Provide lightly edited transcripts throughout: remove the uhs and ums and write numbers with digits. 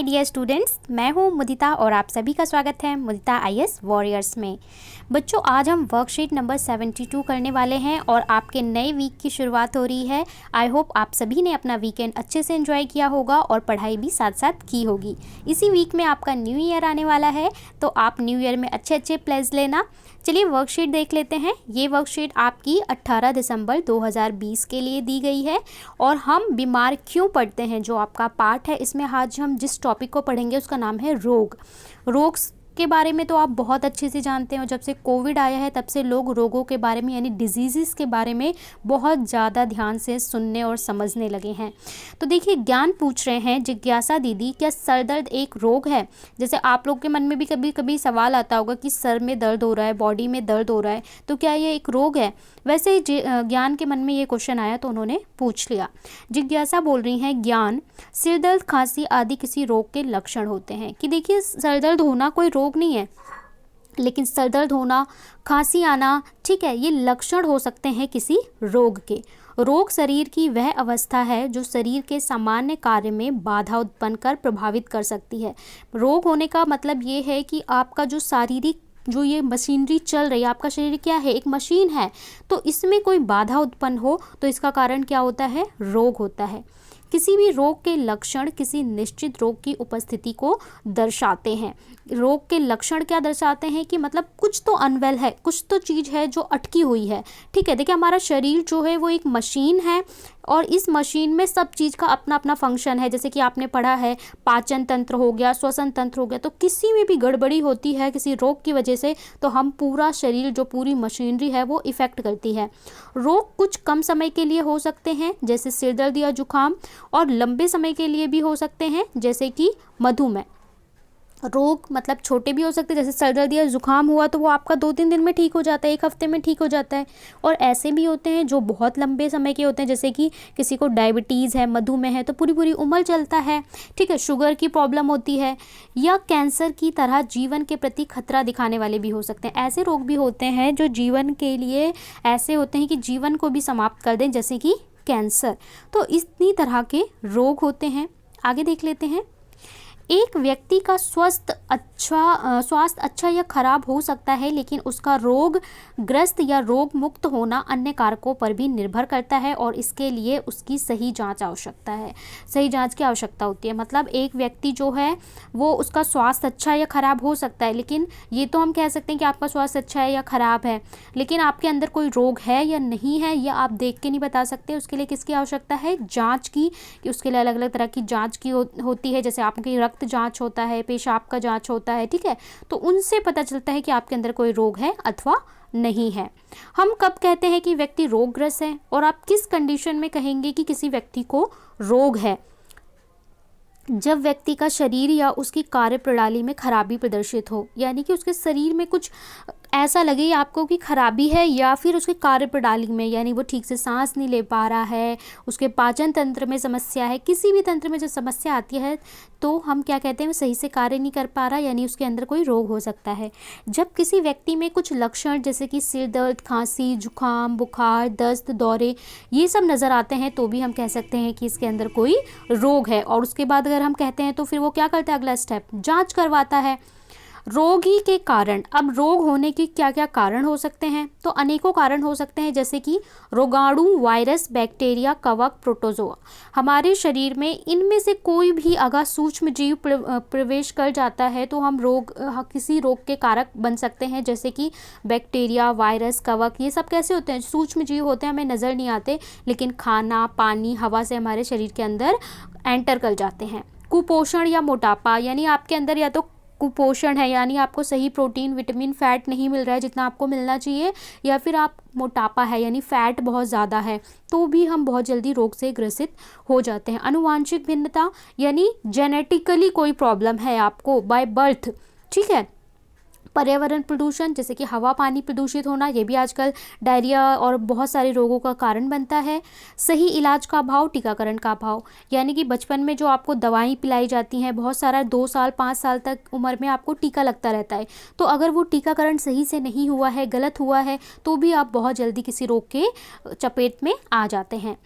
My dear students, मैं हूं मुदिता और आप सभी का स्वागत है मुदिता आईएएस वॉरियर्स में। बच्चों, आज हम वर्कशीट नंबर 72 करने वाले हैं और आपके नए वीक की शुरुआत हो रही है। आई होप आप सभी ने अपना वीकेंड अच्छे से एंजॉय किया होगा और पढ़ाई भी साथ साथ की होगी। इसी वीक में आपका न्यू ईयर आने वाला है, तो आप न्यू ईयर में अच्छे अच्छे प्लेज लेना। चलिए वर्कशीट देख लेते हैं। ये वर्कशीट आपकी 18 दिसंबर 2020 के लिए दी गई है और हम बीमार क्यों पड़ते हैं जो आपका पार्ट है। इसमें आज हम जिस टॉपिक को पढ़ेंगे उसका नाम है रोग। रोग के बारे में तो आप बहुत अच्छे से जानते हो। जब से कोविड आया है तब से लोग रोगों के बारे में यानी डिजीज़ के बारे में बहुत ज़्यादा ध्यान से सुनने और समझने लगे हैं। तो देखिए, ज्ञान पूछ रहे हैं जिज्ञासा दीदी, क्या सर दर्द एक रोग है? जैसे आप लोग के मन में भी कभी कभी सवाल आता होगा कि सर में दर्द हो रहा है, बॉडी में दर्द हो रहा है, तो क्या ये एक रोग है? वैसे ही ज्ञान के मन में ये क्वेश्चन आया तो उन्होंने पूछ लिया। जिज्ञासा बोल रही हैं, ज्ञान, सिर दर्द, खांसी आदि किसी रोग के लक्षण होते हैं। कि देखिए, सर दर्द होना कोई रोग नहीं है, लेकिन सर दर्द होना, खांसी आना, ठीक है, ये लक्षण हो सकते हैं किसी रोग के। रोग शरीर की वह अवस्था है जो शरीर के सामान्य कार्य में बाधा उत्पन्न कर प्रभावित कर सकती है। रोग होने का मतलब ये है कि आपका जो शारीरिक जो ये मशीनरी चल रही है, आपका शरीर क्या है, एक मशीन है, तो इसमें कोई बाधा उत्पन्न हो तो इसका कारण क्या होता है? रोग होता है। किसी भी रोग के लक्षण किसी निश्चित रोग की उपस्थिति को दर्शाते हैं। रोग के लक्षण क्या दर्शाते हैं कि मतलब कुछ तो अनवेल है, कुछ तो चीज़ है जो अटकी हुई है। ठीक है, देखिए, हमारा शरीर जो है वो एक मशीन है और इस मशीन में सब चीज़ का अपना अपना फंक्शन है। जैसे कि आपने पढ़ा है, पाचन तंत्र हो गया, श्वसन तंत्र हो गया, तो किसी में भी गड़बड़ी होती है किसी रोग की वजह से तो हम पूरा शरीर जो पूरी मशीनरी है वो इफ़ेक्ट करती है। रोग कुछ कम समय के लिए हो सकते हैं जैसे सिर दर्द या जुकाम, और लंबे समय के लिए भी हो सकते हैं जैसे कि मधुमेह। रोग मतलब छोटे भी हो सकते हैं, जैसे सर दर्द या जुकाम हुआ तो वो आपका 2-3 दिन में ठीक हो जाता है, 1 हफ्ते में ठीक हो जाता है। और ऐसे भी होते हैं जो बहुत लंबे समय के होते हैं, जैसे कि किसी को डायबिटीज़ है, मधुमेह है, तो पूरी पूरी उम्र चलता है। ठीक है, शुगर की प्रॉब्लम होती है, या कैंसर की तरह जीवन के प्रति खतरा दिखाने वाले भी हो सकते हैं। ऐसे रोग भी होते हैं जो जीवन के लिए ऐसे होते हैं कि जीवन को भी समाप्त कर दें, जैसे कि कैंसर। तो इतनी तरह के रोग होते हैं। आगे देख लेते हैं। एक व्यक्ति का स्वास्थ्य अच्छा या खराब हो सकता है, लेकिन उसका रोग ग्रस्त या रोग मुक्त होना अन्य कारकों पर भी निर्भर करता है और इसके लिए उसकी सही जांच आवश्यकता है। सही जांच की आवश्यकता होती है। मतलब एक व्यक्ति जो है वो उसका स्वास्थ्य अच्छा या खराब हो सकता है, लेकिन ये तो हम कह सकते हैं कि आपका स्वास्थ्य अच्छा है या खराब है, लेकिन आपके अंदर कोई रोग है या नहीं है यह आप देख के नहीं बता सकते। उसके लिए किसकी आवश्यकता है? जाँच की। कि उसके लिए अलग अलग तरह की जाँच की होती है, जैसे आपकी रक्त जांच होता है, पेशाब का जांच होता है। ठीक है, तो उनसे पता चलता है कि आपके अंदर कोई रोग है अथवा नहीं है। हम कब कहते हैं कि व्यक्ति रोगग्रस्त है, और आप किस कंडीशन में कहेंगे कि किसी व्यक्ति को रोग है? जब व्यक्ति का शरीर या उसकी कार्य प्रणाली में खराबी प्रदर्शित हो, यानी कि उसके शरीर में कुछ ऐसा लगे आपको कि खराबी है, या फिर उसके कार्य प्रणाली में, यानी वो ठीक से सांस नहीं ले पा रहा है, उसके पाचन तंत्र में समस्या है, किसी भी तंत्र में जो समस्या आती है तो हम क्या कहते हैं, वो सही से कार्य नहीं कर पा रहा, यानी उसके अंदर कोई रोग हो सकता है। जब किसी व्यक्ति में कुछ लक्षण जैसे कि सिर दर्द, खांसी, जुकाम, बुखार, दस्त, दौरे, ये सब नज़र आते हैं तो भी हम कह सकते हैं कि इसके अंदर कोई रोग है। और उसके बाद अगर हम कहते हैं तो फिर वो क्या करता है? अगला स्टेप, जाँच करवाता है। रोगी के कारण, अब रोग होने के क्या क्या कारण हो सकते हैं? तो अनेकों कारण हो सकते हैं, जैसे कि रोगाणु, वायरस, बैक्टीरिया, कवक, प्रोटोजोआ। हमारे शरीर में इनमें से कोई भी अगर सूक्ष्म जीव प्रवेश कर जाता है तो हम किसी रोग के कारक बन सकते हैं, जैसे कि बैक्टीरिया, वायरस, कवक। ये सब कैसे होते हैं? सूक्ष्म जीव होते हैं, हमें नज़र नहीं आते, लेकिन खाना, पानी, हवा से हमारे शरीर के अंदर एंटर कर जाते हैं। कुपोषण या मोटापा, यानी आपके अंदर या तो कुपोषण है, यानी आपको सही प्रोटीन, विटामिन, फैट नहीं मिल रहा है जितना आपको मिलना चाहिए, या फिर आप मोटापा है यानी फैट बहुत ज़्यादा है, तो भी हम बहुत जल्दी रोग से ग्रसित हो जाते हैं। आनुवांशिक भिन्नता, यानी जेनेटिकली कोई प्रॉब्लम है आपको बाय बर्थ। ठीक है। पर्यावरण प्रदूषण, जैसे कि हवा, पानी प्रदूषित होना, ये भी आजकल डायरिया और बहुत सारे रोगों का कारण बनता है। सही इलाज का अभाव, टीकाकरण का अभाव, यानी कि बचपन में जो आपको दवाएं पिलाई जाती हैं, बहुत सारा 2 साल 5 साल तक उम्र में आपको टीका लगता रहता है, तो अगर वो टीकाकरण सही से नहीं हुआ है, गलत हुआ है, तो भी आप बहुत जल्दी किसी रोग के चपेट में आ जाते हैं।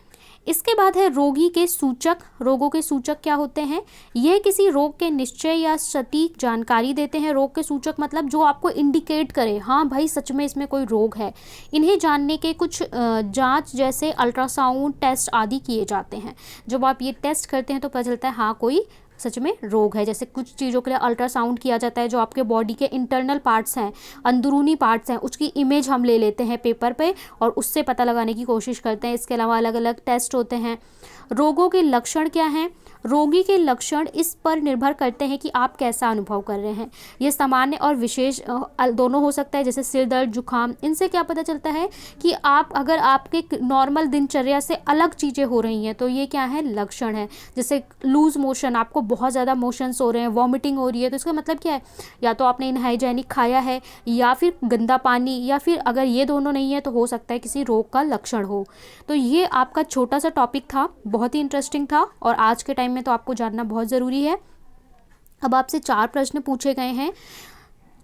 इसके बाद है रोगी के सूचक। रोगों के सूचक क्या होते हैं? यह किसी रोग के निश्चय या सटीक जानकारी देते हैं। रोग के सूचक मतलब जो आपको इंडिकेट करे, हाँ भाई सच में इसमें कोई रोग है। इन्हें जानने के कुछ जांच जैसे अल्ट्रासाउंड टेस्ट आदि किए जाते हैं। जब आप ये टेस्ट करते हैं तो पता चलता है हाँ कोई सच में रोग है। जैसे कुछ चीज़ों के लिए अल्ट्रासाउंड किया जाता है, जो आपके बॉडी के इंटरनल पार्ट्स हैं, अंदरूनी पार्ट्स हैं, उसकी इमेज हम ले लेते हैं पेपर पे और उससे पता लगाने की कोशिश करते हैं। इसके अलावा अलग अलग टेस्ट होते हैं। रोगों के लक्षण क्या हैं? रोगी के लक्षण इस पर निर्भर करते हैं कि आप कैसा अनुभव कर रहे हैं। ये सामान्य और विशेष दोनों हो सकता है। जैसे सिर दर्द, जुकाम, इनसे क्या पता चलता है कि आप अगर आपके नॉर्मल दिनचर्या से अलग चीज़ें हो रही हैं तो ये क्या है? लक्षण है। जैसे लूज मोशन, आपको बहुत ज़्यादा मोशंस हो रहे हैं, वॉमिटिंग हो रही है, तो इसका मतलब क्या है? या तो आपने इनहाइजेनिक खाया है या फिर गंदा पानी, या फिर अगर ये दोनों नहीं है तो हो सकता है किसी रोग का लक्षण हो। तो ये आपका छोटा सा टॉपिक था, बहुत ही इंटरेस्टिंग था और आज के टाइम में तो आपको जानना बहुत ज़रूरी है। अब आपसे 4 प्रश्न पूछे गए हैं।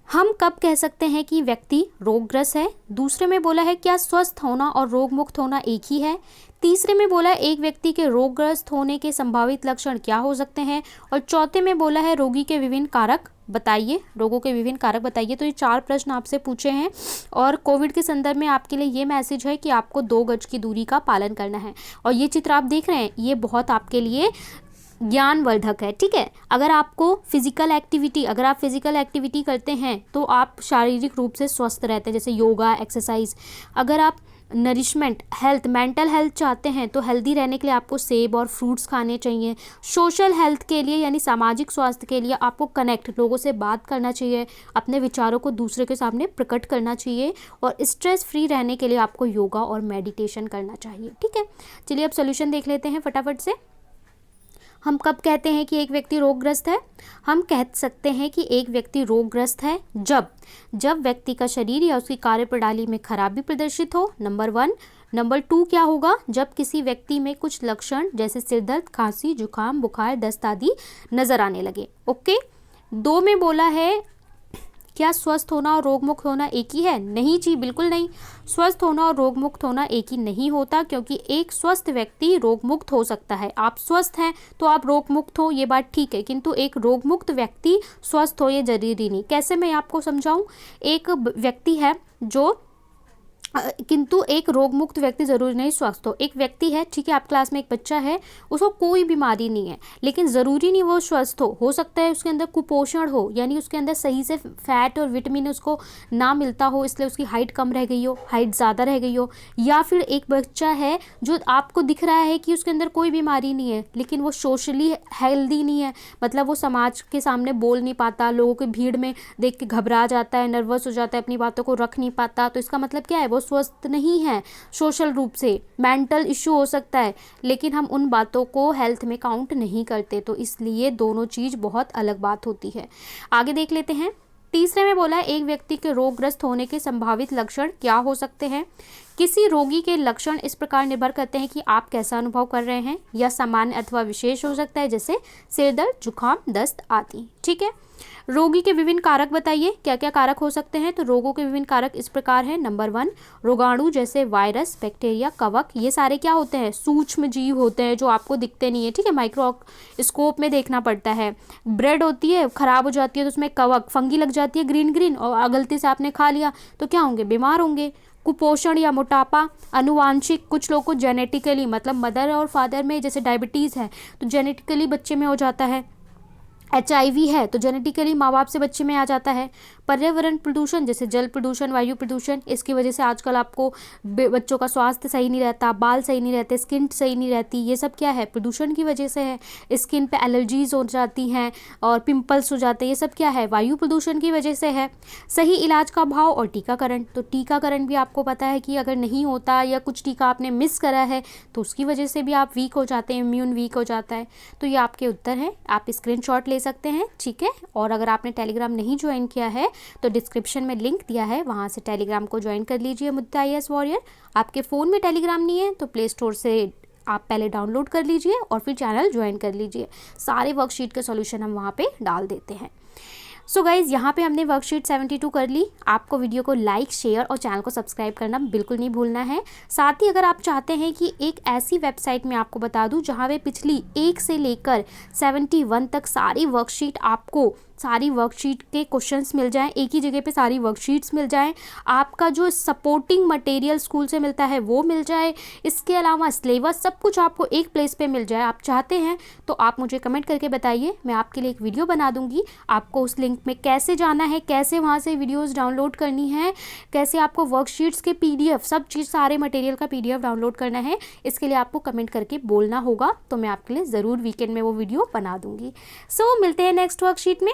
हम कब कह सकते हैं कि व्यक्ति रोगग्रस्त है? दूसरे में बोला है क्या स्वस्थ होना और रोग मुक्त होना एक ही है? तीसरे में बोला है एक व्यक्ति के रोगग्रस्त होने के संभावित लक्षण क्या हो सकते हैं? और चौथे में बोला है रोगी के विभिन्न कारक बताइए, रोगों के विभिन्न कारक बताइए। तो ये 4 प्रश्न आपसे पूछे हैं और कोविड के संदर्भ में आपके लिए ये मैसेज है कि आपको 2 गज की दूरी का पालन करना है। और ये चित्र आप देख रहे हैं, ये बहुत आपके लिए ज्ञानवर्धक है, ठीक है। अगर आप फिजिकल एक्टिविटी करते हैं तो आप शारीरिक रूप से स्वस्थ रहते हैं, जैसे योगा, एक्सरसाइज। अगर आप नरिशमेंट, हेल्थ, मेंटल हेल्थ चाहते हैं तो हेल्दी रहने के लिए आपको सेब और फ्रूट्स खाने चाहिए। सोशल हेल्थ के लिए यानी सामाजिक स्वास्थ्य के लिए आपको कनेक्ट, लोगों से बात करना चाहिए, अपने विचारों को दूसरे के सामने प्रकट करना चाहिए। और स्ट्रेस फ्री रहने के लिए आपको योगा और मेडिटेशन करना चाहिए, ठीक है। चलिए अब सोल्यूशन देख लेते हैं फटाफट से। हम कब कहते हैं कि एक व्यक्ति रोगग्रस्त है? हम कह सकते हैं कि एक व्यक्ति रोगग्रस्त है जब व्यक्ति का शरीर या उसकी कार्यप्रणाली में खराबी प्रदर्शित हो, नंबर 1। नंबर 2 क्या होगा? जब किसी व्यक्ति में कुछ लक्षण जैसे सिर दर्द, खांसी, जुकाम, बुखार, दस्त आदि नजर आने लगे। ओके। 2 में बोला है क्या स्वस्थ होना और रोग मुक्त होना एक ही है? नहीं जी, बिल्कुल नहीं। स्वस्थ होना और रोग मुक्त होना एक ही नहीं होता, क्योंकि एक स्वस्थ व्यक्ति रोग मुक्त हो सकता है। आप स्वस्थ हैं तो आप रोग मुक्त हो, ये बात ठीक है, किंतु एक रोग मुक्त व्यक्ति स्वस्थ हो ये जरूरी नहीं। कैसे, मैं आपको समझाऊं। एक व्यक्ति है जो किंतु एक रोग मुक्त व्यक्ति जरूरी नहीं स्वस्थ हो। एक व्यक्ति है, ठीक है, आप क्लास में एक बच्चा है, उसको कोई बीमारी नहीं है, लेकिन ज़रूरी नहीं वो स्वस्थ हो सकता है उसके अंदर कुपोषण हो, यानी उसके अंदर सही से फैट और विटामिन उसको ना मिलता हो, इसलिए उसकी हाइट कम रह गई हो, हाइट ज़्यादा रह गई हो। या फिर एक बच्चा है जो आपको दिख रहा है कि उसके अंदर कोई बीमारी नहीं है, लेकिन वो सोशली हेल्दी नहीं है, मतलब वो समाज के सामने बोल नहीं पाता, लोगों की भीड़ में देख के घबरा जाता है, नर्वस हो जाता है, अपनी बातों को रख नहीं पाता। तो इसका मतलब क्या है? वो स्वस्थ नहीं है, सोशल रूप से मेंटल इश्यू हो सकता है, लेकिन हम उन बातों को हेल्थ में काउंट नहीं करते। तो इसलिए दोनों चीज़ बहुत अलग बात होती है। आगे देख लेते हैं। तीसरे में बोला है एक व्यक्ति के रोगग्रस्त होने के संभावित लक्षण क्या हो सकते हैं? किसी रोगी के लक्षण इस प्रकार निर्भर करते हैं कि आप कैसा अनुभव कर रहे हैं, या सामान्य अथवा विशेष हो सकता है, जैसे सिर दर्द, जुकाम, दस्त आदि, ठीक है। रोगी के विभिन्न कारक बताइए, क्या क्या कारक हो सकते हैं? तो रोगों के विभिन्न कारक इस प्रकार हैं। नंबर 1, रोगाणु जैसे वायरस, बैक्टीरिया, कवक, ये सारे क्या होते हैं? सूक्ष्म जीव होते हैं जो आपको दिखते नहीं है, ठीक है, माइक्रोस्कोप में देखना पड़ता है। ब्रेड होती है, खराब हो जाती है तो उसमें कवक, फंगी लग जाती है ग्रीन, और गलती से आपने खा लिया तो क्या होंगे? बीमार होंगे। कुपोषण या मोटापा, अनुवांशिक, कुछ लोग को जेनेटिकली, मतलब मदर और फादर में जैसे डायबिटीज़ है तो जेनेटिकली बच्चे में हो जाता है। HIV है तो जेनेटिकली माँ बाप से बच्चे में आ जाता है। पर्यावरण प्रदूषण जैसे जल प्रदूषण, वायु प्रदूषण, इसकी वजह से आजकल आपको बच्चों का स्वास्थ्य सही नहीं रहता, बाल सही नहीं रहते, स्किन सही नहीं रहती, ये सब क्या है? प्रदूषण की वजह से है। स्किन पे एलर्जीज हो जाती हैं और पिंपल्स हो जाते हैं, ये सब क्या है? वायु प्रदूषण की वजह से है। सही इलाज का अभाव और टीकाकरण, तो टीकाकरण भी आपको पता है कि अगर नहीं होता या कुछ टीका आपने मिस करा है तो उसकी वजह से भी आप वीक हो जाते हैं, इम्यून वीक हो जाता है। तो ये आपके उत्तर हैं, आप स्क्रीनशॉट ले सकते हैं, ठीक है। और अगर आपने टेलीग्राम नहीं ज्वाइन किया है तो डिस्क्रिप्शन में लिंक दिया है, वहाँ से टेलीग्राम को ज्वाइन कर लीजिए, मुद्दा IAS वॉरियर। आपके फ़ोन में टेलीग्राम नहीं है तो प्ले स्टोर से आप पहले डाउनलोड कर लीजिए और फिर चैनल ज्वाइन कर लीजिए। सारे वर्कशीट के सॉल्यूशन हम वहाँ पे डाल देते हैं। सो गाइज़ यहाँ पे हमने वर्कशीट 72 कर ली। आपको वीडियो को लाइक, शेयर और चैनल को सब्सक्राइब करना बिल्कुल नहीं भूलना है। साथ ही अगर आप चाहते हैं कि एक ऐसी वेबसाइट में आपको बता दूँ जहाँ पे पिछली 1 से लेकर 71 तक सारी वर्कशीट आपको सारी वर्कशीट के क्वेश्चंस मिल जाएं, एक ही जगह पे सारी वर्कशीट्स मिल जाएं, आपका जो सपोर्टिंग मटेरियल स्कूल से मिलता है वो मिल जाए, इसके अलावा सिलेबस सब कुछ आपको एक प्लेस पे मिल जाए, आप चाहते हैं तो आप मुझे कमेंट करके बताइए। मैं आपके लिए एक वीडियो बना दूंगी। आपको उस लिंक में कैसे जाना है, कैसे वहाँ से वीडियोज़ डाउनलोड करनी है, कैसे आपको वर्कशीट्स के PDF सब चीज़ सारे मटेरियल का PDF डाउनलोड करना है, इसके लिए आपको कमेंट करके बोलना होगा। तो मैं आपके लिए ज़रूर वीकेंड में वो वीडियो बना दूंगी। सो मिलते हैं नेक्स्ट वर्कशीट में।